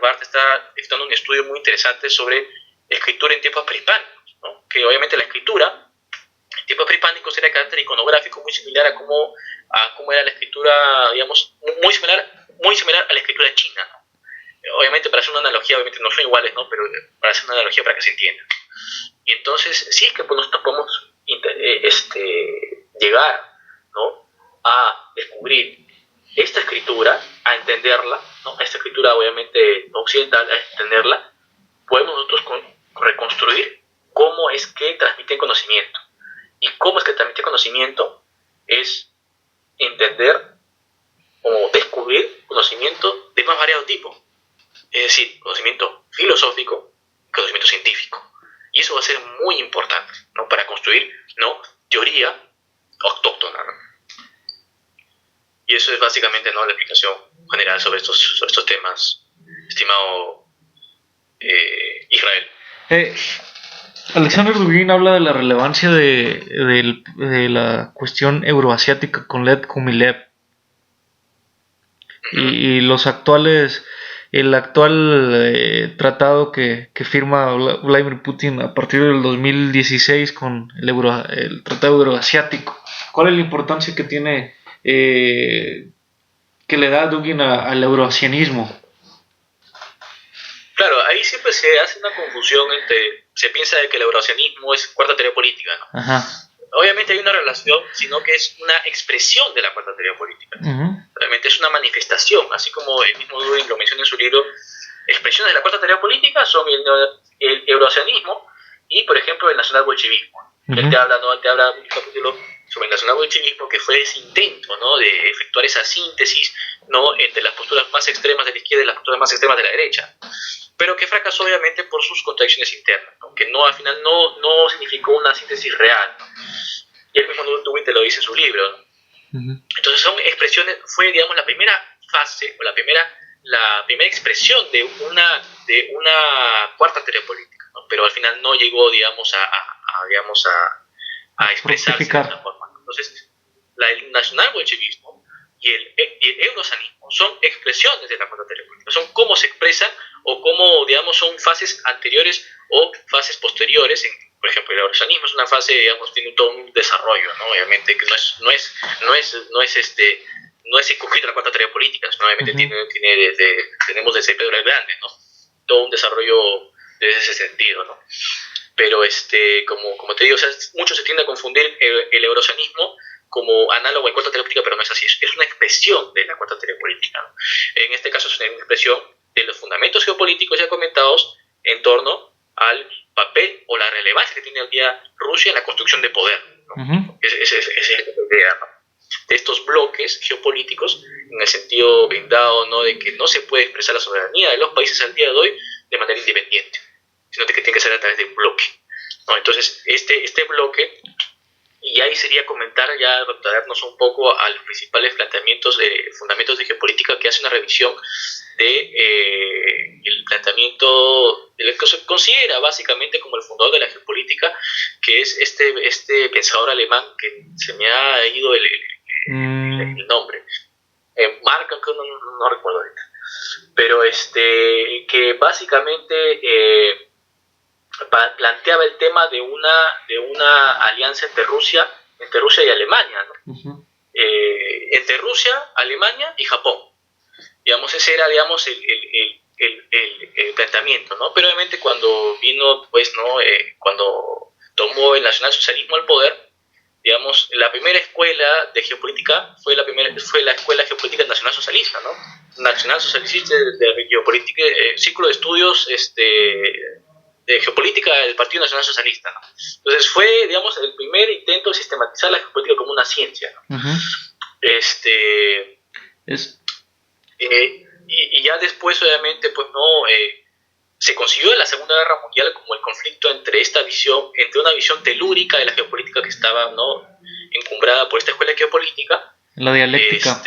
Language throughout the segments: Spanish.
Harvard está dando un estudio muy interesante sobre escritura en tiempos prehispánicos, ¿no? Que obviamente la escritura en tiempos prehispánicos era de carácter iconográfico, muy similar a cómo era la escritura, digamos, muy similar a la escritura china, ¿no? Obviamente, para hacer una analogía, obviamente no son iguales, ¿no? Pero para hacer una analogía para que se entienda. Y entonces, sí es que pues, nosotros podemos llegar, ¿no?, a descubrir esta escritura, a entenderla, ¿no?, esta escritura obviamente occidental, a entenderla, podemos nosotros reconstruir cómo es que transmiten conocimiento. Y cómo es que transmite conocimiento es entender o descubrir conocimiento de más variado tipo. Es decir, conocimiento filosófico y conocimiento científico. Y eso va a ser muy importante, ¿no?, para construir, ¿no?, teoría autóctona, ¿no? Y eso es básicamente, ¿no?, la explicación general sobre estos temas, estimado Israel. Alexander Dugin habla de la relevancia de la cuestión euroasiática con Lev Gumilev y el actual tratado que firma Vladimir Putin a partir del 2016 con el Tratado Euroasiático. ¿Cuál es la importancia que tiene, que le da Dugin al euroasianismo? Claro, ahí siempre se hace una confusión se piensa de que el euroasianismo es cuarta teoría política, ¿no? Ajá. Obviamente hay una relación, sino que es una expresión de la cuarta teoría política. Uh-huh. Realmente es una manifestación, así como el mismo Dugin lo menciona en su libro. Expresiones de la cuarta teoría política son el euroasianismo y, por ejemplo, el nacional-bolchevismo. Uh-huh. Él te habla en un capítulo sobre el nacional-bolchevismo, que fue ese intento, ¿no?, de efectuar esa síntesis, ¿no?, entre las posturas más extremas de la izquierda y las posturas más extremas de la derecha, pero que fracasó obviamente por sus contradicciones internas, ¿no?, que no, al final no significó una síntesis real, ¿no? Y él mismo Dugin te lo dice en su libro, ¿no? Uh-huh. Entonces son expresiones, fue, digamos, la primera fase o la primera expresión de una cuarta teoría política, ¿no? Pero al final no llegó, digamos, a expresarse de esa forma. Entonces, el nacional-bolchevismo y el euroasianismo son expresiones de la cuarta teoría política, son cómo se expresan o cómo, digamos, son fases anteriores o fases posteriores. Por ejemplo, el euroasianismo es una fase, digamos, tiene todo un desarrollo, ¿no? Obviamente que no es escoger la cuarta teoría política, sino obviamente uh-huh. tenemos desde Pedro el Grande, ¿no?, todo un desarrollo desde ese sentido, ¿no? Pero como te digo, o sea, mucho se tiende a confundir el euroasianismo como análogo a la cuarta teoría política, pero no es así, es una expresión de la cuarta teoría política, ¿no? En este caso es una expresión de los fundamentos geopolíticos ya comentados en torno al papel o la relevancia que tiene hoy día Rusia en la construcción de poder, ¿no? Uh-huh. Esa es la idea, ¿no?, de estos bloques geopolíticos, en el sentido blindado, ¿no?, de que no se puede expresar la soberanía de los países al día de hoy de manera independiente, sino de que tiene que ser a través de un bloque, ¿no? Entonces, este bloque, y ahí sería comentar, ya retrocedernos un poco a los principales planteamientos de fundamentos de geopolítica, que hace una revisión de el planteamiento del que se considera básicamente como el fundador de la geopolítica, que es este pensador alemán, que se me ha ido el nombre, Mark, no recuerdo ahorita, pero que básicamente planteaba el tema de una alianza entre Rusia y Alemania, ¿no? Uh-huh. Entre Rusia, Alemania y Japón. Digamos, ese era, digamos, el planteamiento, ¿no? Pero obviamente cuando vino, pues, ¿no?, cuando tomó el nacionalsocialismo al poder, digamos, la primera escuela de geopolítica fue la escuela geopolítica nacionalsocialista, ¿no? Nacionalsocialista de geopolítica, círculo de estudios de geopolítica del Partido Nacional Socialista, ¿no? Entonces fue, digamos, el primer intento de sistematizar la geopolítica como una ciencia, ¿no? Uh-huh. Y ya después, obviamente, pues no se consiguió en la Segunda Guerra Mundial como el conflicto entre una visión telúrica de la geopolítica que estaba, ¿no?, encumbrada por esta escuela geopolítica, la dialéctica,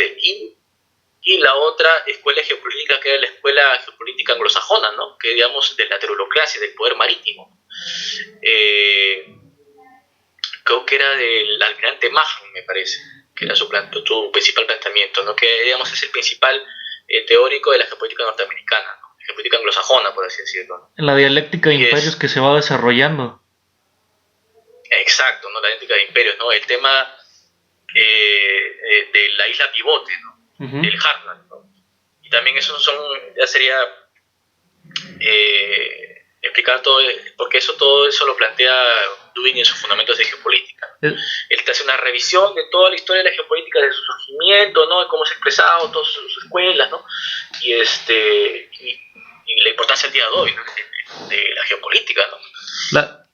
y la otra escuela geopolítica, que era la escuela geopolítica anglosajona, ¿no?, que, digamos, de la teurocracia, del poder marítimo. Creo que era del almirante Mahan, me parece, que era su principal planteamiento, ¿no?, que, digamos, es el principal teórico de la geopolítica norteamericana, ¿no? La geopolítica por así decirlo, ¿no? En la dialéctica de imperios que se va desarrollando. Exacto, ¿no? La dialéctica de imperios, ¿no? El tema de la isla pivote, ¿no? Uh-huh. Del Heartland, ¿no? Y también eso ya sería explicar todo, porque todo eso lo plantea Dewey en sus fundamentos de geopolítica. Él te hace una revisión de toda la historia de la geopolítica, de su surgimiento, ¿no? De cómo se ha expresado, todas sus escuelas, ¿no? Y la importancia del día de hoy, ¿no? de la geopolítica, ¿no? La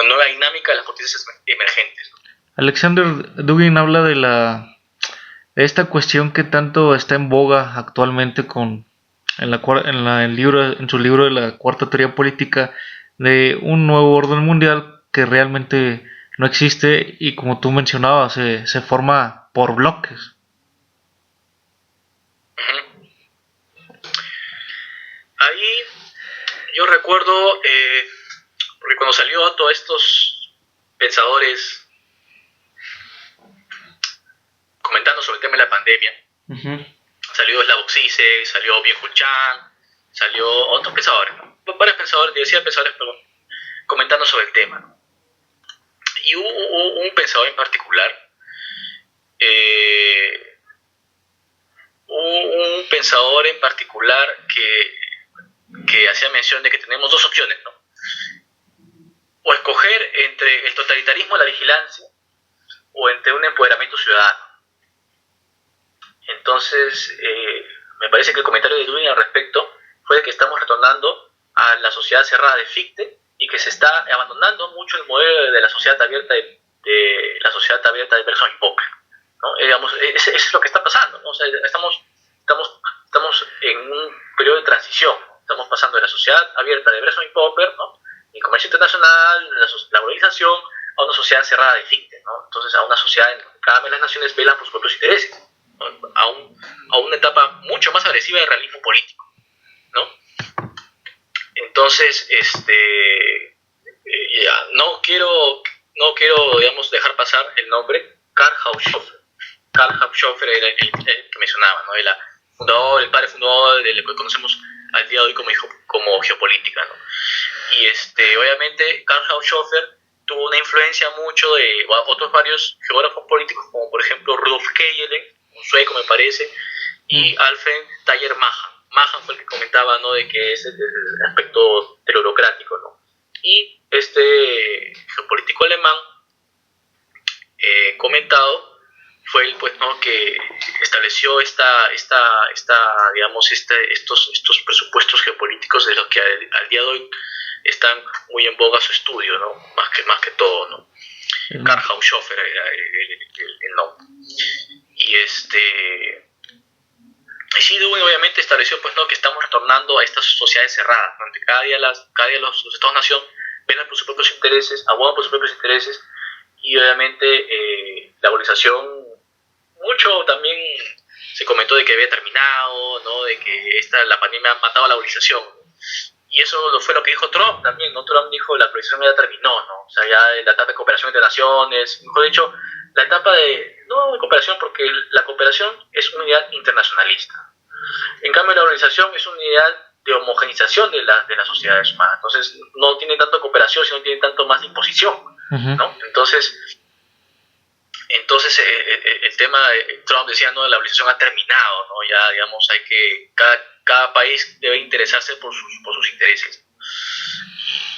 nueva dinámica de las potencias emergentes, ¿no? Alexander Dugin habla de esta cuestión que tanto está en boga actualmente en su libro de la Cuarta Teoría Política, de un nuevo orden mundial que realmente no existe y, como tú mencionabas, se forma por bloques. Uh-huh. Ahí yo recuerdo, porque cuando salió todos estos pensadores comentando sobre el tema de la pandemia, uh-huh, salió Slavoj Zizek, salió Byung-Chul Chan, salió otros pensadores, ¿no? Varios pensadores, diversidad de pensadores, perdón, comentando sobre el tema, ¿no? Y hubo un pensador en particular, que hacía mención de que tenemos dos opciones, ¿no? O escoger entre el totalitarismo y la vigilancia, o entre un empoderamiento ciudadano. Entonces, me parece que el comentario de Dewey al respecto fue de que estamos retornando a la sociedad cerrada de Fichte y que se está abandonando mucho el modelo de la sociedad abierta de Bergson y Popper, ¿no? Digamos, eso es lo que está pasando, ¿no? O sea, estamos en un periodo de transición, ¿no? Estamos pasando de la sociedad abierta de Bergson y Popper, ¿no? El comercio internacional, la globalización, a una sociedad cerrada de Fichte, ¿no? Entonces, a una sociedad en donde cada vez las naciones velan por sus propios intereses, ¿no? A una etapa mucho más agresiva de realismo político, ¿no? Entonces, no quiero, digamos, dejar pasar el nombre Karl Haushofer. Karl Haushofer era el que mencionaba, ¿no? El padre fundador de lo que conocemos al día de hoy como geopolítica, ¿no? Y obviamente Karl Haushofer tuvo una influencia mucho de otros varios geógrafos políticos, como por ejemplo Rudolf Kejelen, un sueco me parece, y Alfred Thayer-Mahan. Mahan fue el que comentaba, ¿no?, de que es el aspecto teleurocrático, ¿no? Y este geopolítico alemán comentado fue el, pues, ¿no?, que estableció digamos, estos presupuestos geopolíticos de los que al día de hoy están muy en boga su estudio, ¿no? Más que todo, ¿no? Karl Haushofer era el nombre. Y sí, Dewey obviamente estableció, pues, ¿no?, que estamos retornando a estas sociedades cerradas, donde cada día los Estados-nación velan por sus propios intereses, abogan por sus propios intereses, y obviamente la globalización, mucho también se comentó de que había terminado, ¿no?, de que la pandemia ha matado a la globalización. Y eso fue lo que dijo Trump también, ¿no? Trump dijo la globalización ya terminó, ¿no? O sea, ya la etapa de cooperación entre naciones, mejor dicho, la etapa no de cooperación, porque la cooperación es una unidad internacionalista. En cambio, la globalización es una unidad de homogenización de las sociedades humanas. Entonces, no tiene tanto cooperación, sino tiene tanto más imposición, ¿no? Entonces el tema, Trump decía, no, la globalización ha terminado, ¿no? Ya, digamos, hay que cada país debe interesarse por sus intereses.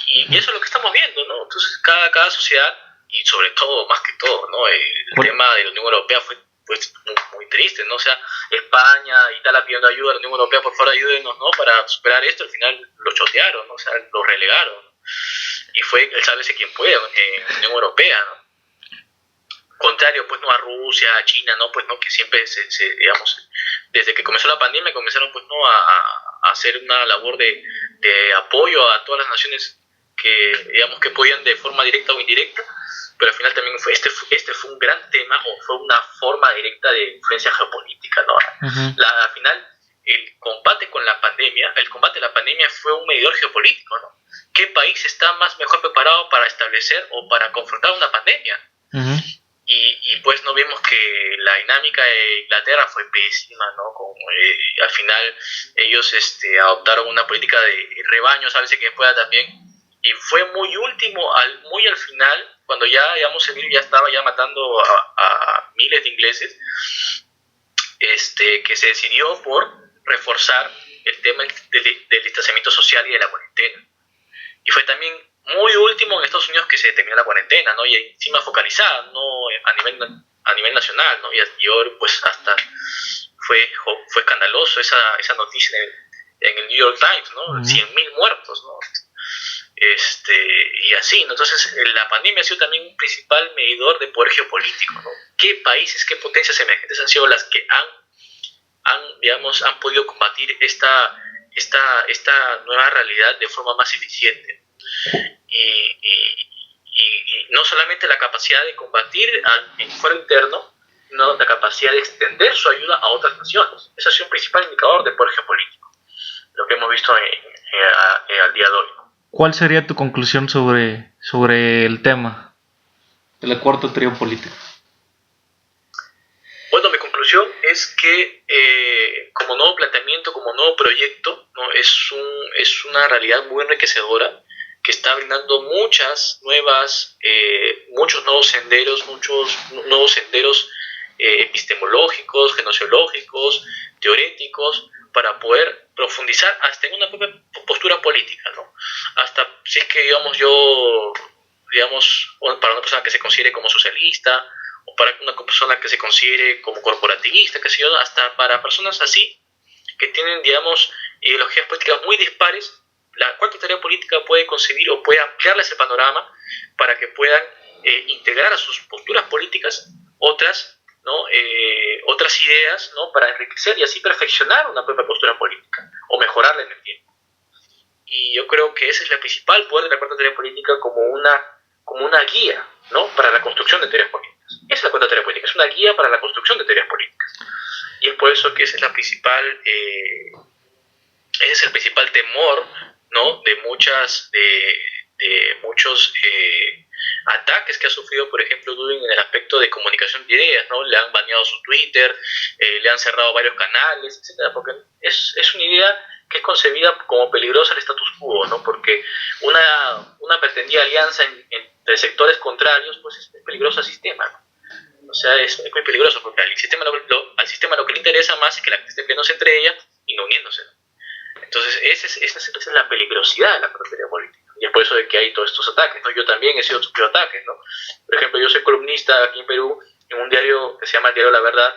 Y eso es lo que estamos viendo, ¿no? Entonces, cada sociedad, y sobre todo, más que todo, ¿no?, el tema de la Unión Europea fue muy triste, ¿no? O sea, España, Italia pidiendo ayuda a la Unión Europea, por favor ayúdenos, ¿no?, para superar esto. Al final lo chotearon, ¿no? O sea, lo relegaron, ¿no? Y fue el sálvese quien puede en la Unión Europea, ¿no? Contrario, pues, no, a Rusia, a China, ¿no? Pues, no, que siempre digamos, desde que comenzó la pandemia comenzaron, pues, no, a hacer una labor de apoyo a todas las naciones que, digamos, que podían de forma directa o indirecta, pero al final también fue un gran tema, o fue una forma directa de influencia geopolítica, ¿no? Al final, el combate de la pandemia fue un medidor geopolítico, ¿no? ¿Qué país está mejor preparado para establecer o para confrontar una pandemia? y pues no vimos que la dinámica de Inglaterra fue pésima, ¿no? Como, al final ellos adoptaron una política de rebaño, sabes que pueda también, y fue muy al final, cuando ya, digamos, el virus ya estaba ya matando a miles de ingleses, que se decidió por reforzar el tema del distanciamiento social y de la cuarentena. Y fue también muy último en Estados Unidos que se terminó la cuarentena, ¿no? Y encima focalizada, ¿no? A nivel nacional, ¿no? Y ahora, pues, hasta fue escandaloso esa noticia en el New York Times, ¿no? 100.000 muertos, ¿no? Y así, ¿no? Entonces, la pandemia ha sido también un principal medidor de poder geopolítico, ¿no? ¿Qué países, qué potencias emergentes han sido las que han podido combatir esta nueva realidad de forma más eficiente? Y no solamente la capacidad de combatir en fuero interno, sino la capacidad de extender su ayuda a otras naciones. Ese ha sido un principal indicador de poder geopolítico, lo que hemos visto al día de hoy, ¿no? ¿Cuál sería tu conclusión sobre el tema de la cuarta teoría política? Bueno, mi conclusión es que como nuevo planteamiento, como nuevo proyecto, ¿no? es una realidad muy enriquecedora que está brindando muchos nuevos senderos epistemológicos, genociológicos, teoréticos, para poder profundizar hasta en una propia postura política, ¿no? Hasta si es que, para una persona que se considere como socialista, o para una persona que se considere como corporativista, que sé yo, hasta para personas así, que tienen, ideologías políticas muy dispares, la cuarta teoría política puede concebir o puede ampliarles el panorama para que puedan integrar a sus posturas políticas otras, ¿no? Otras ideas, ¿no? Para enriquecer y así perfeccionar una propia postura política o mejorarla en el tiempo. Y yo creo que ese es el principal poder de la cuarta teoría política como una guía, ¿no? Para la construcción de teorías políticas. Esa es la cuarta teoría política, es una guía para la construcción de teorías políticas. Y es por eso que ese es el principal temor, ¿no? de muchos ataques que ha sufrido, por ejemplo, Dugin en el aspecto de comunicación de ideas, ¿no? Le han baneado su Twitter, le han cerrado varios canales, etcétera, porque es una idea que es concebida como peligrosa al status quo, ¿no? Porque una pretendida alianza entre sectores contrarios, pues es peligroso al sistema, ¿no? O sea, es muy peligroso porque al sistema lo que le interesa más es que la gente esté peleándose entre ellas y no uniéndose, ¿no? Entonces, esa es la peligrosidad de la teoría política. Y es por eso de que hay todos estos ataques, ¿no? Yo también he sido sufrido ataques, ¿no? Por ejemplo, yo soy columnista aquí en Perú, en un diario que se llama el Diario La Verdad.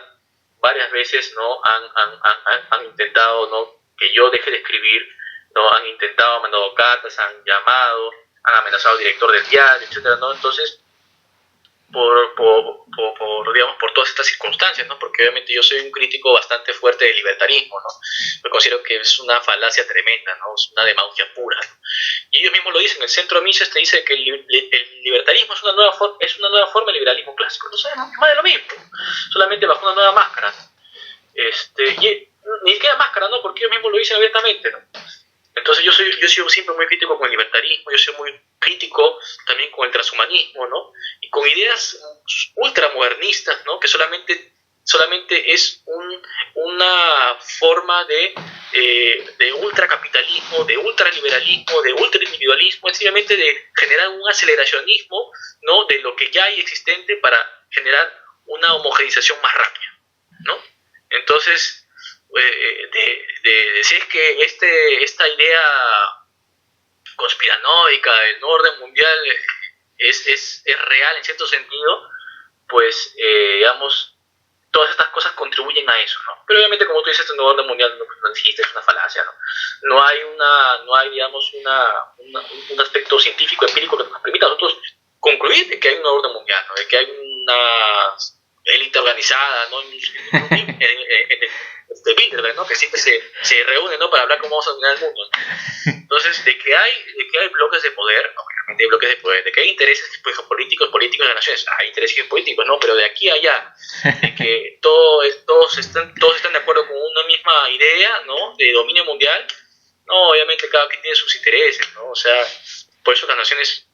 Varias veces, ¿no? Han intentado, ¿no? que yo deje de escribir, ¿no? Han mandado cartas, han llamado, han amenazado al director del diario, etcétera, ¿no? Entonces, por todas estas circunstancias, ¿no? Porque obviamente yo soy un crítico bastante fuerte del libertarismo, ¿no? Yo considero que es una falacia tremenda, ¿no? Es una demagogia pura, ¿no? Y ellos mismos lo dicen, el Centro Mises te dice que el libertarismo es una nueva forma de liberalismo clásico. Entonces, es más de lo mismo, solamente bajo una nueva máscara. Y ni siquiera máscara, ¿no? Porque ellos mismos lo dicen abiertamente, ¿no? Entonces yo he sido siempre muy crítico con el libertarismo, yo soy muy crítico también con el transhumanismo, ¿no? Y con ideas ultramodernistas, ¿no? Que solamente es una forma de ultracapitalismo, de ultraliberalismo, de ultraindividualismo, es simplemente de generar un aceleracionismo, ¿no? De lo que ya hay existente para generar una homogenización más rápida, ¿no? Entonces, si es que esta idea conspiranoica del nuevo orden mundial es real en cierto sentido, pues todas estas cosas contribuyen a eso, ¿no? Pero obviamente, como tú dices, el nuevo orden mundial no existe, es una falacia, ¿no? No hay un aspecto científico, empírico que nos permita a nosotros concluir de que hay un nuevo orden mundial, ¿no? De que hay una élite organizada, ¿no? De Bilderberg, ¿no? Que siempre se reúnen, ¿no? Para hablar cómo vamos a dominar el mundo, ¿no? Entonces, de que hay bloques de poder, obviamente hay bloques de poder, de que hay intereses políticos de las naciones, hay intereses políticos, ¿no? Pero de aquí a allá, de que todos están de acuerdo con una misma idea, ¿no? De dominio mundial, no, obviamente cada quien tiene sus intereses, ¿no? O sea, por eso las naciones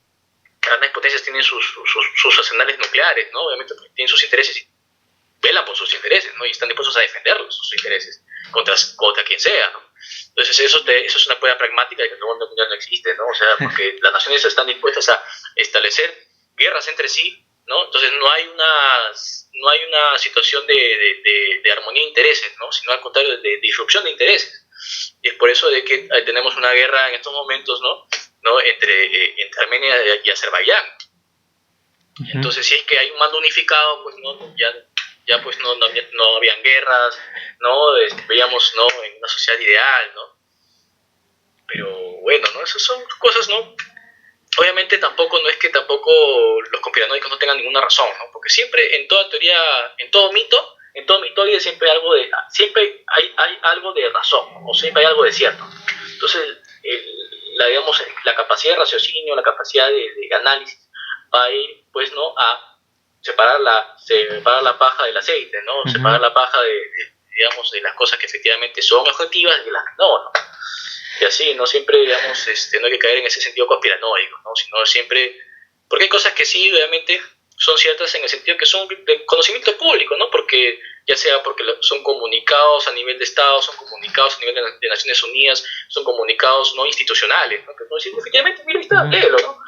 grandes potencias tienen sus arsenales nucleares, ¿no? Obviamente tienen sus intereses y velan por sus intereses, ¿no? Y están dispuestos a defender sus intereses contra quien sea, ¿no? Entonces eso es una prueba pragmática de que el mundo mundial no existe, ¿no? O sea, porque las naciones están dispuestas a establecer guerras entre sí, ¿no? Entonces no hay una situación de armonía de intereses, ¿no? Sino al contrario de disrupción de intereses. Y es por eso de que tenemos una guerra en estos momentos, ¿no? Entre Armenia y Azerbaiyán. Uh-huh. Entonces si es que hay un mando unificado, pues no, ya pues no habían guerras, ¿no? Veíamos, ¿no? En una sociedad ideal, ¿no? Pero bueno, ¿no? Esas son cosas, ¿no? Obviamente tampoco los conspiranoicos no tengan ninguna razón, ¿no? Porque siempre en toda teoría, en todo mitoide siempre hay algo de razón, ¿no? O siempre hay algo de cierto. Entonces, la capacidad de raciocinio, la capacidad de análisis va a ir, pues, ¿no? A separar la paja del aceite, ¿no? Uh-huh. Separar la paja de las cosas que efectivamente son objetivas y de las que no. Y así, no siempre, digamos, no hay que caer en ese sentido conspiranoico, ¿no? Sino siempre, porque hay cosas que sí, obviamente, son ciertas en el sentido que son de conocimiento público, ¿no? Porque, ya sea porque son comunicados a nivel de Estado, son comunicados a nivel de Naciones Unidas, son comunicados no institucionales, ¿no? Que no dicen, efectivamente, mira, está, léelo, ¿no?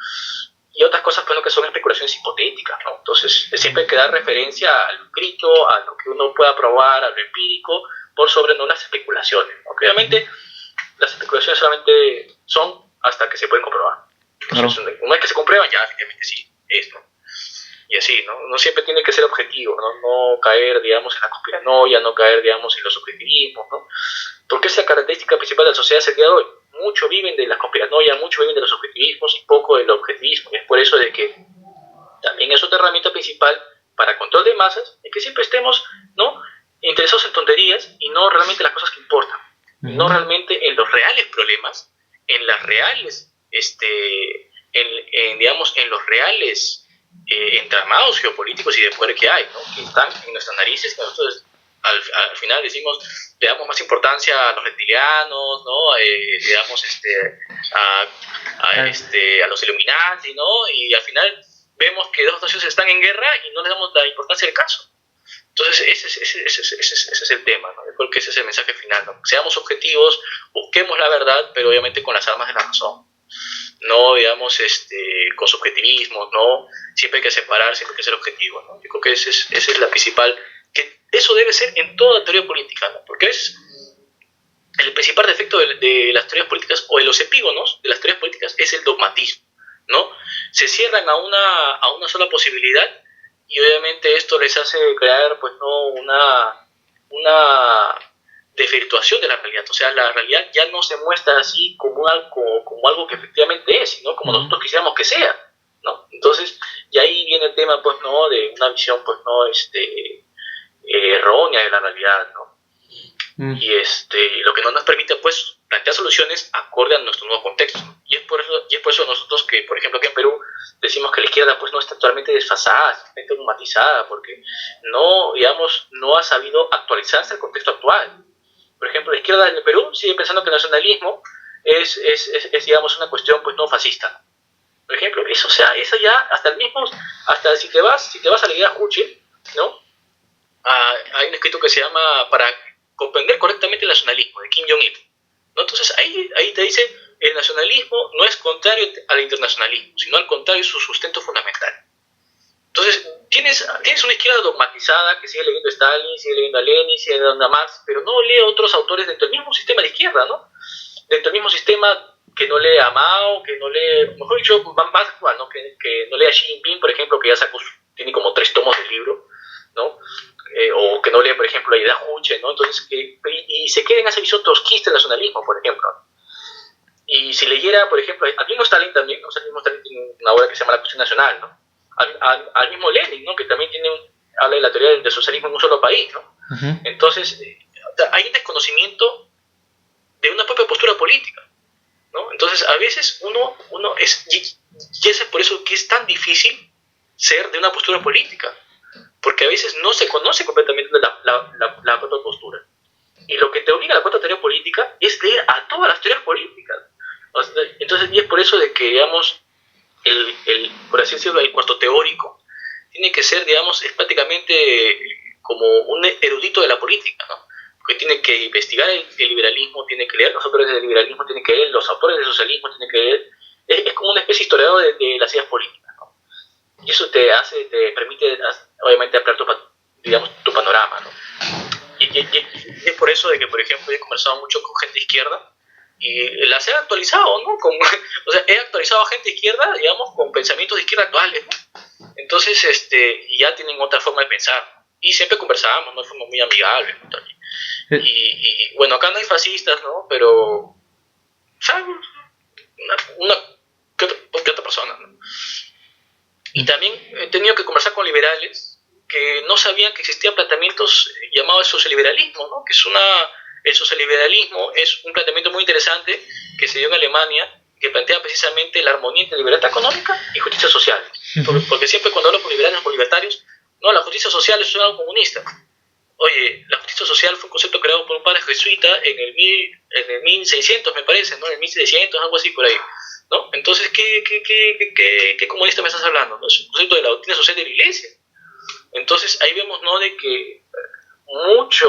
Y otras cosas, pues, ¿no? Que son especulaciones hipotéticas, ¿no? Entonces, siempre hay que dar referencia a lo escrito, a lo que uno pueda probar, a lo empírico, por sobre no las especulaciones, ¿no? Que obviamente las especulaciones solamente son hasta que se pueden comprobar. Entonces, claro. Una vez que se comprueban, ya efectivamente sí, es, ¿no? Y así, ¿no? No siempre tiene que ser objetivo, ¿no? No caer, digamos, en la conspiranoia, no caer, digamos, en los subjetivismos, ¿no? Porque esa característica principal de la sociedad es el día de hoy. Muchos viven de la conspiranoia, muchos viven de los subjetivismos y poco del objetivismo. Y es por eso de que también es otra herramienta principal para control de masas, es que siempre estemos, ¿no? Interesados en tonterías y no realmente en las cosas que importan. No realmente en los reales problemas, en las reales, en los reales entramados geopolíticos y de poder que hay, ¿no? Que están en nuestras narices, que nosotros al final decimos, le damos más importancia a los reptilianos, ¿no? Le damos a los Illuminati, ¿no? Y al final vemos que dos naciones están en guerra y no le damos la importancia del caso. Entonces ese es el tema, ¿no? Yo creo que ese es el mensaje final, ¿no? Seamos objetivos, busquemos la verdad, pero obviamente con las armas de la razón, no, digamos, con subjetivismo, ¿no? Siempre hay que separar, siempre hay que ser objetivo, ¿no? Yo creo que esa es la principal, que eso debe ser en toda teoría política, ¿no? Porque es el principal defecto de las teorías políticas o de los epígonos de las teorías políticas es el dogmatismo, ¿no? Se cierran a una sola posibilidad. Y obviamente esto les hace crear, pues, no una desvirtuación de la realidad. O sea, la realidad ya no se muestra así como algo que efectivamente es, sino como nosotros quisiéramos que sea, ¿no? Entonces, y ahí viene el tema, pues, no, de una visión, pues, no, errónea de la realidad, ¿no? Y lo que no nos permite, pues, plantear soluciones acorde a nuestro nuevo contexto. Y es por eso nosotros que, por ejemplo, aquí en Perú decimos que la izquierda, pues, no está totalmente desfasada, está traumatizada, porque no ha sabido actualizarse al contexto actual. Por ejemplo, la izquierda en el Perú sigue pensando que el nacionalismo es digamos, una cuestión, pues, no fascista. Por ejemplo, eso ya, hasta si te vas a la idea Juche, ¿no? Hay un escrito que se llama Para comprender correctamente el nacionalismo, de Kim Jong-il, ¿no? Entonces ahí te dice, el nacionalismo no es contrario al internacionalismo, sino al contrario, su sustento fundamental. Entonces tienes una izquierda dogmatizada que sigue leyendo a Stalin, sigue leyendo a Lenin, sigue leyendo a Marx, pero no lee a otros autores dentro del mismo sistema de izquierda, ¿no? Dentro del mismo sistema, que no lee a Mao, que no lee, mejor dicho, más actual, ¿no? Que no lee a Xi Jinping, por ejemplo, que ya tiene como 3 tomos del libro, ¿no? O que no lee, por ejemplo, a Ida Juche, ¿no? Entonces, y se queda en esa visión trotskista del nacionalismo, por ejemplo. Y si leyera, por ejemplo, al mismo Stalin también, ¿no? O sea, el mismo Stalin tiene una obra que se llama La cuestión nacional, ¿no? Al mismo Lenin, ¿no? Que también habla de la teoría del socialismo en un solo país, ¿no? Uh-huh. Entonces, hay un desconocimiento de una propia postura política, ¿no? Entonces, a veces uno y es por eso que es tan difícil ser de una postura política, porque a veces no se conoce completamente la propia postura. Y lo que te obliga a la propia teoría política es leer a todas las teorías políticas. Entonces, y es por eso de que, digamos, por decirlo, el cuarto teórico, tiene que ser, digamos, es prácticamente como un erudito de la política, ¿no? Porque tiene que investigar el liberalismo, tiene que leer los autores del liberalismo, tiene que leer los autores del socialismo, tiene que leer, es como una especie de historiador de las ideas políticas, ¿no? Y eso te permite, obviamente, ampliar tu panorama, ¿no? Y es por eso de que, por ejemplo, he conversado mucho con gente de izquierda y las he actualizado, ¿no? O sea, he actualizado a gente de izquierda, digamos, con pensamientos de izquierda actuales, ¿no? Entonces, y ya tienen otra forma de pensar. Y siempre conversábamos, ¿no? De forma muy amigable, ¿no? Y bueno, acá no hay fascistas, ¿no? Pero, ¿sabes? ¿Qué otra persona, ¿no? Y también he tenido que conversar con liberales que no sabían que existían planteamientos llamados socioliberalismo, ¿no? El socioliberalismo es un planteamiento muy interesante que se dio en Alemania, que plantea precisamente la armonía entre libertad económica y justicia social. Porque siempre cuando hablo con liberales o con libertarios, no, la justicia social es algo comunista. Oye, la justicia social fue un concepto creado por un padre jesuita en el 1600, me parece, ¿no? En el 1700, algo así por ahí, ¿no? Entonces, ¿qué comunista me estás hablando? ¿No? Es un concepto de la doctrina social de la Iglesia. Entonces, ahí vemos, ¿no?, de que mucha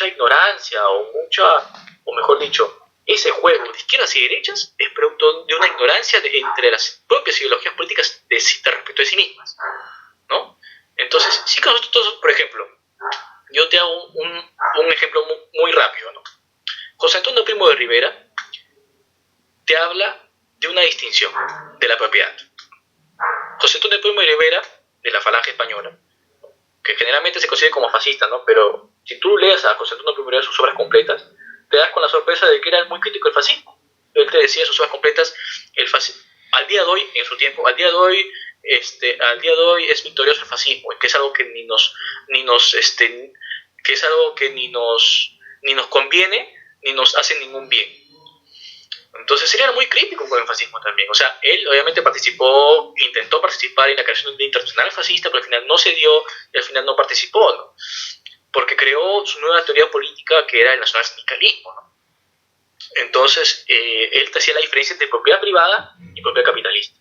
ignorancia o mejor dicho, ese juego de izquierdas y derechas es producto de una ignorancia entre las propias ideologías políticas respecto de sí mismas, ¿no? Entonces, sí que nosotros, por ejemplo, yo te hago un ejemplo muy rápido, ¿no? José Antonio Primo de Rivera te habla de una distinción de la propiedad. José Antonio Primo de Rivera, de la Falange Española, que generalmente se considera como fascista, ¿no? Pero si tú leas a José Antonio Primo de Rivera sus obras completas, te das con la sorpresa de que era muy crítico del fascismo. Él te decía en sus obras completas, al día de hoy, en su tiempo, al día de hoy es victorioso el fascismo, que es algo que ni nos conviene ni nos hace ningún bien. Entonces sería muy crítico con el fascismo también. O sea, él obviamente intentó participar en la creación de Internacional Fascista, pero al final no se dio y al final no participó, ¿no? Porque creó su nueva teoría política, que era el nacionalsindicalismo, ¿no? Entonces, él te hacía la diferencia entre propiedad privada y propiedad capitalista.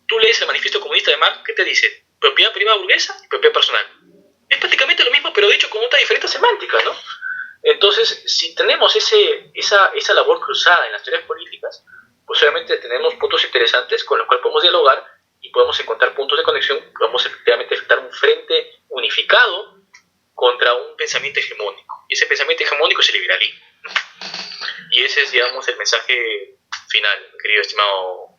Tú lees el manifiesto comunista de Marx, ¿qué te dice? Propiedad privada burguesa y propiedad personal. Es prácticamente lo mismo, pero dicho con otra diferente semántica, ¿no? Entonces, si tenemos esa labor cruzada en las teorías políticas, pues obviamente tenemos puntos interesantes con los cuales podemos dialogar y podemos encontrar puntos de conexión que vamos efectivamente a efectuar un frente unificado contra un pensamiento hegemónico. Y ese pensamiento hegemónico es el liberalismo, ¿no? Y ese es, digamos, el mensaje final, querido estimado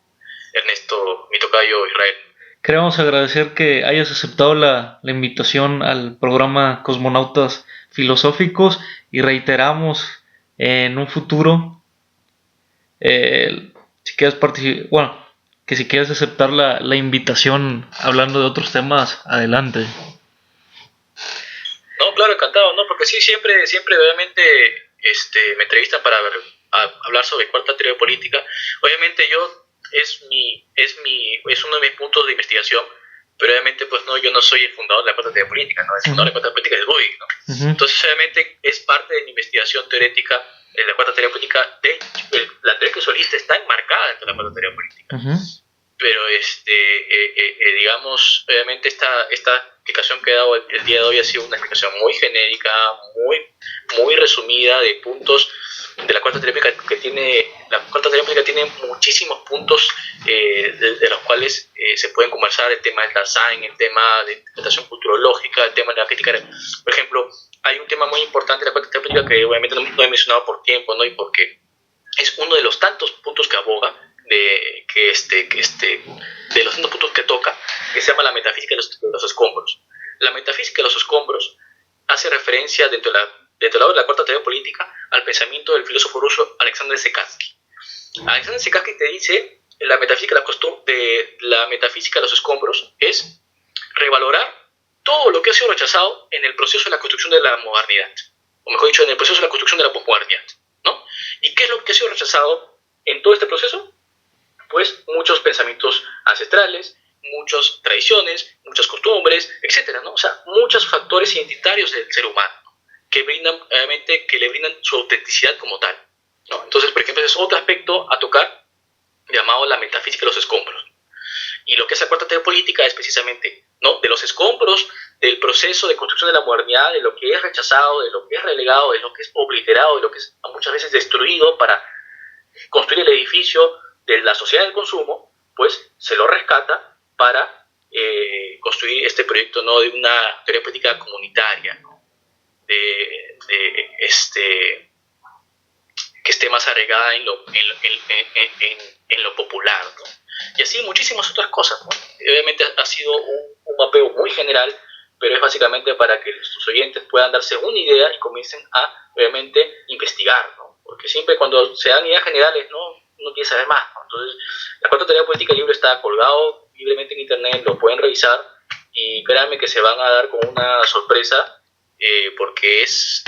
Ernesto, mi tocayo Israel. Queremos agradecer que hayas aceptado la invitación al programa Cosmonautas Filosóficos y reiteramos en un futuro si quieres que si quieres aceptar la invitación hablando de otros temas, adelante. No, claro, encantado, ¿no? Porque sí, siempre obviamente me entrevistan para hablar sobre cuarta teoría política. Obviamente es uno de mis puntos de investigación, pero obviamente pues no, yo no soy el fundador de la cuarta teoría política, ¿no? El fundador de la cuarta política es Luhig, ¿no? Entonces obviamente es parte de mi investigación teórica en la cuarta teoría política. La teoría que solista está enmarcada dentro de la cuarta teoría política. Pero digamos, obviamente esta explicación que he dado el día de hoy ha sido una explicación muy genérica, muy resumida de puntos de la cuarta teoría política, que la cuarta teoría política tiene muchísimos puntos de los cuales se pueden conversar: el tema del Dasein, el tema de interpretación culturológica, el tema de la crítica. Por ejemplo, hay un tema muy importante de la cuarta teoría política que obviamente no he mencionado por tiempo, ¿no? Y porque es uno de los tantos puntos que aboga, de los tantos puntos que toca, que se llama la metafísica de los escombros. La metafísica de los escombros hace referencia dentro de la cuarta teoría política al pensamiento del filósofo ruso Alexander Sekansky. Alexander Sekansky te dice: la metafísica de los escombros es revalorar todo lo que ha sido rechazado en el proceso de la construcción de la modernidad, o mejor dicho, en el proceso de la construcción de la posmodernidad, ¿no? ¿Y qué es lo que ha sido rechazado en todo este proceso? Pues muchos pensamientos ancestrales, muchas tradiciones, muchas costumbres, etcétera, ¿no? O sea, muchos factores identitarios del ser humano, ¿no? que le brindan su autenticidad como tal, ¿no? Entonces, por ejemplo, ese es otro aspecto a tocar llamado La metafísica de los escombros. Y lo que hace la cuarta teoría política es precisamente, ¿no?, de los escombros del proceso de construcción de la modernidad, de lo que es rechazado, de lo que es relegado, de lo que es obliterado, de lo que es muchas veces destruido para construir el edificio de la sociedad del consumo, pues se lo rescata para construir este proyecto, ¿no?, de una teoría política comunitaria, ¿no?, que esté más arraigada en lo popular, ¿no? Y así muchísimas otras cosas, ¿no? Obviamente ha sido un mapeo muy general, pero es básicamente para que sus oyentes puedan darse una idea y comiencen a, obviamente, investigar, ¿no? Porque siempre cuando se dan ideas generales, ¿no?, uno quiere saber más, ¿no? Entonces, la cuarta teoría política del libro está colgado libremente en internet, lo pueden revisar y créanme que se van a dar con una sorpresa, porque es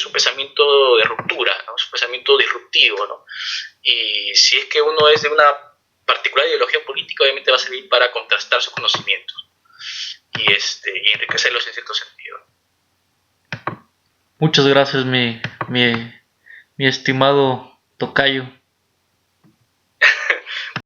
un pensamiento de ruptura, ¿no? Es un pensamiento disruptivo, ¿no? Y si es que uno es de una particular ideología política, obviamente va a servir para contrastar sus conocimientos y enriquecerlos en cierto sentido. Muchas gracias, mi estimado tocayo.